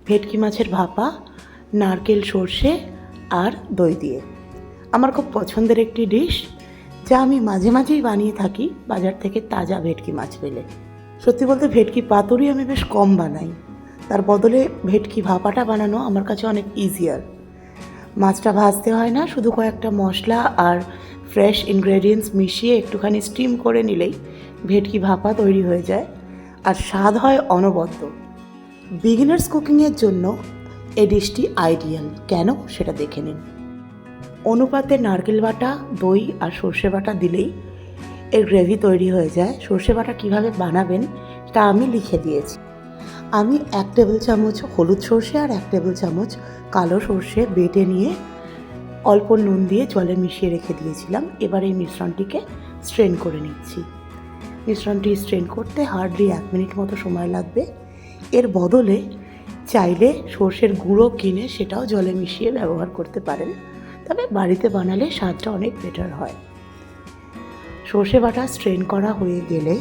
ভেটকি মাছের ভাপা, নারকেল সর্ষে আর দই দিয়ে। আমার খুব পছন্দের একটি ডিশ, যা আমি মাঝে মাঝেই বানিয়ে থাকি বাজার থেকে তাজা ভেটকি মাছ পেলে। সত্যি বলতে ভেটকি পাতুরি আমি বেশ কম বানাই, তার বদলে ভেটকি ভাপাটা বানানো আমার কাছে অনেক ইজিয়ার। মাছটা ভাজতে হয় না, শুধু কয়েকটা মশলা আর ফ্রেশ ইনগ্রেডিয়েন্টস মিশিয়ে একটুখানি স্টিম করে নিলেই ভেটকি ভাপা তৈরি হয়ে যায়, আর স্বাদ হয় অনবদ্য। বিগিনার্স কুকিংয়ের জন্য এই ডিশটি আইডিয়াল। কেন সেটা দেখে নিন। অনুপাতে নারকেল বাটা, দই আর সর্ষে বাটা দিলেই এর গ্রেভি তৈরি হয়ে যায়। সর্ষে বাটা কীভাবে বানাবেন তা আমি লিখে দিয়েছি। আমি 1 টেবিল চামচ হলুদ সর্ষে আর 1 টেবিল চামচ কালো সর্ষে বেটে নিয়ে অল্প নুন দিয়ে জলে মিশিয়ে রেখে দিয়েছিলাম। এবার এই মিশ্রণটিকে স্ট্রেন করে নিচ্ছি। মিশ্রণটি স্ট্রেন করতে হার্ডলি 1 মিনিট মতো সময় লাগবে। এর বদলে চাইলে সর্ষের গুঁড়ো কিনে সেটাও জলে মিশিয়ে ব্যবহার করতে পারেন, তবে বাড়িতে বানালে স্বাদটা অনেক বেটার হয়। সর্ষে বাটা স্ট্রেন করা হয়ে গেলে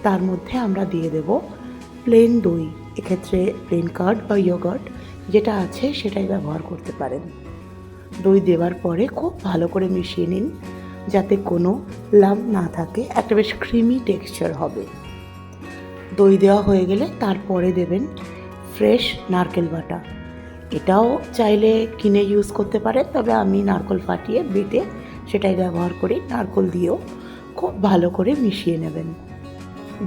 তার মধ্যে আমরা দিয়ে দেব প্লেন দই। এক্ষেত্রে প্লেন কার্ড বা ইয়োগার্ট যেটা আছে সেটাই ব্যবহার করতে পারেন। দই দেওয়ার পরে খুব ভালো করে মিশিয়ে নিন, যাতে কোনো লাম্প না থাকে। একটা বেশ ক্রিমি টেক্সচার হবে। দই দেওয়া হয়ে গেলে তারপরে দেবেন ফ্রেশ নারকেল বাটা। এটাও চাইলে কিনে ইউজ করতে পারেন, তবে আমি নারকেল ফাটিয়ে বেটে সেটাই ব্যবহার করি। নারকেল দিয়েও খুব ভালো করে মিশিয়ে নেবেন।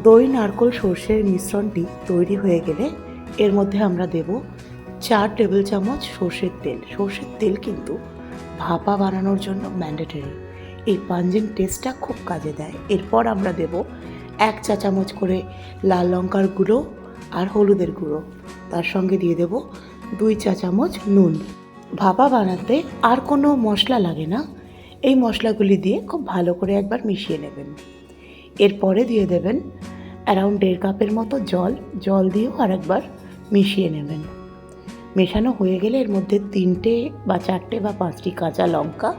দই, নারকেল, সর্ষের মিশ্রণটি তৈরি হয়ে গেলে এর মধ্যে আমরা দেব 4 টেবিল চামচ সর্ষের তেল। সর্ষের তেল কিন্তু ভাপা বানানোর জন্য ম্যান্ডেটরি। এই পাঞ্জিং টেস্টটা খুব কাজে দেয়। এরপর আমরা দেব 1 চা চামচ করে লাল লঙ্কার গুঁড়ো আর হলুদের গুঁড়ো। তার সঙ্গে দিয়ে দেব 2 চা চামচ নুন। ভাপা বানাতে আর কোনো মশলা লাগে না। এই মশলাগুলি দিয়ে খুব ভালো করে একবার মিশিয়ে নেবেন। এরপরে দিয়ে দেবেন অ্যারাউন্ড 1.5 কাপের মতো জল দিয়েও আরেকবার মিশিয়ে নেবেন। মেশানো হয়ে গেলে এর মধ্যে 3টে বা 4টে বা 5টি কাঁচা লঙ্কা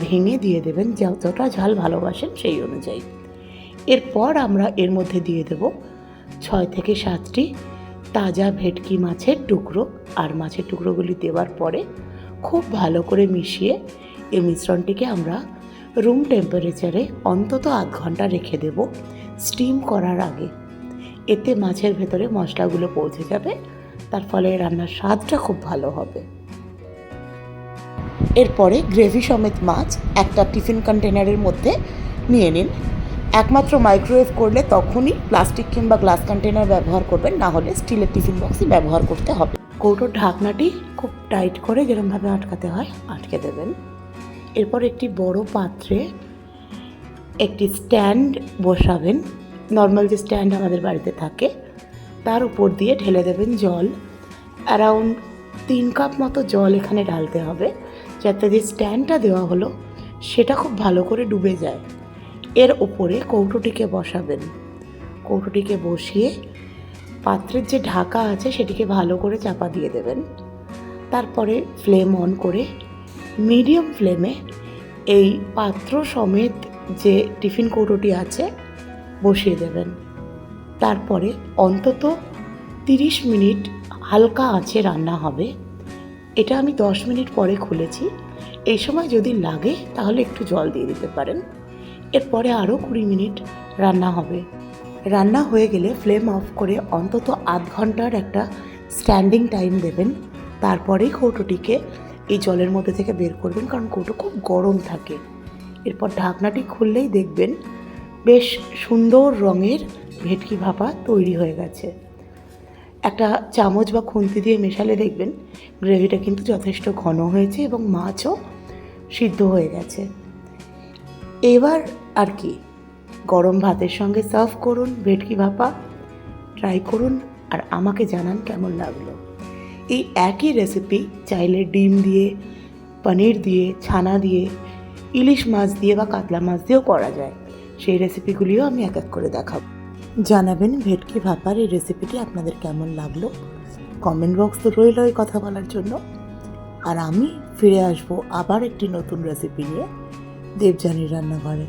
ভেঙে দিয়ে দেবেন, যতটা ঝাল ভালোবাসেন সেই অনুযায়ী। এরপর আমরা এর মধ্যে দিয়ে দেব 6 থেকে 7টি তাজা ভেটকি মাছের টুকরো। আর মাছের টুকরোগুলি দেওয়ার পরে খুব ভালো করে মিশিয়ে এই মিশ্রণটিকে আমরা রুম টেম্পারেচারে অন্তত 1/2 ঘন্টা রেখে দেব স্টিম করার আগে। এতে মাছের ভেতরে মশলাগুলো পৌঁছে যাবে, তার ফলে রান্নার স্বাদটা খুব ভালো হবে। এরপরে গ্রেভি সমেত মাছ একটা টিফিন কন্টেনারের মধ্যে নিয়ে নিন। একমাত্র মাইক্রোওয়েভ করলে তখনই প্লাস্টিক কিংবা গ্লাস কন্টেনার ব্যবহার করবেন, না হলে স্টিলের টিফিন বক্সই ব্যবহার করতে হবে। কৌটোর ঢাকনাটি খুব টাইট করে যেরকমভাবে আটকাতে হয় আটকে দেবেন। এরপর একটি বড় পাত্রে একটি স্ট্যান্ড বসাবেন। নর্মাল যে স্ট্যান্ড আমাদের বাড়িতে থাকে তার উপর দিয়ে ঢেলে দেবেন জল। অ্যারাউন্ড 3 কাপ মতো জল এখানে ঢালতে হবে, যাতে যে স্ট্যান্ডটা দেওয়া হলো সেটা খুব ভালো করে ডুবে যায়। এর উপরে কৌটোটিকে বসাবেন। কৌটোটিকে বসিয়ে পাত্রের যে ঢাকা আছে সেটিকে ভালো করে চাপা দিয়ে দেবেন। তারপরে ফ্লেম অন করে মিডিয়াম ফ্লেমে এই পাত্র সমেত যে টিফিন কৌটোটি আছে বসিয়ে দেবেন। তারপরে অন্তত 30 মিনিট হালকা আঁচে রান্না হবে। এটা আমি 10 মিনিট পরে খুলেছি। এই সময় যদি লাগে তাহলে একটু জল দিয়ে দিতে পারেন। এরপরে আরও 20 মিনিট রান্না হবে। রান্না হয়ে গেলে ফ্লেম অফ করে অন্তত 1/2 ঘন্টার একটা স্ট্যান্ডিং টাইম দেবেন। তারপরেই কৌটোটিকে এই জলের মধ্যে থেকে বের করবেন, কারণ কৌটো খুব গরম থাকে। এরপর ঢাকনাটি খুললেই দেখবেন বেশ সুন্দর রঙের ভেটকি ভাপা তৈরি হয়ে গেছে। একটা চামচ বা খুন্তি দিয়ে মেশালে দেখবেন গ্রেভিটা কিন্তু যথেষ্ট ঘন হয়েছে এবং মাছও সিদ্ধ হয়ে গেছে। এবার আর কি, গরম ভাতের সঙ্গে সার্ভ করুন ভেটকি ভাপা। ট্রাই করুন আর আমাকে জানান কেমন লাগলো। এই একই রেসিপি চাইলে ডিম দিয়ে, পনির দিয়ে, ছানা দিয়ে, ইলিশ মাছ দিয়ে বা কাতলা মাছ দিয়েও করা যায়। সেই রেসিপিগুলিও আমি এক এক করে দেখাবো। জানাবেন ভেটকি ভাপার এই রেসিপিটি আপনাদের কেমন লাগলো। কমেন্ট বক্স তো রইল এই কথা বলার জন্য। আর আমি ফিরে আসবো আবার একটি নতুন রেসিপি নিয়ে দেবযানীর রান্নাঘরে।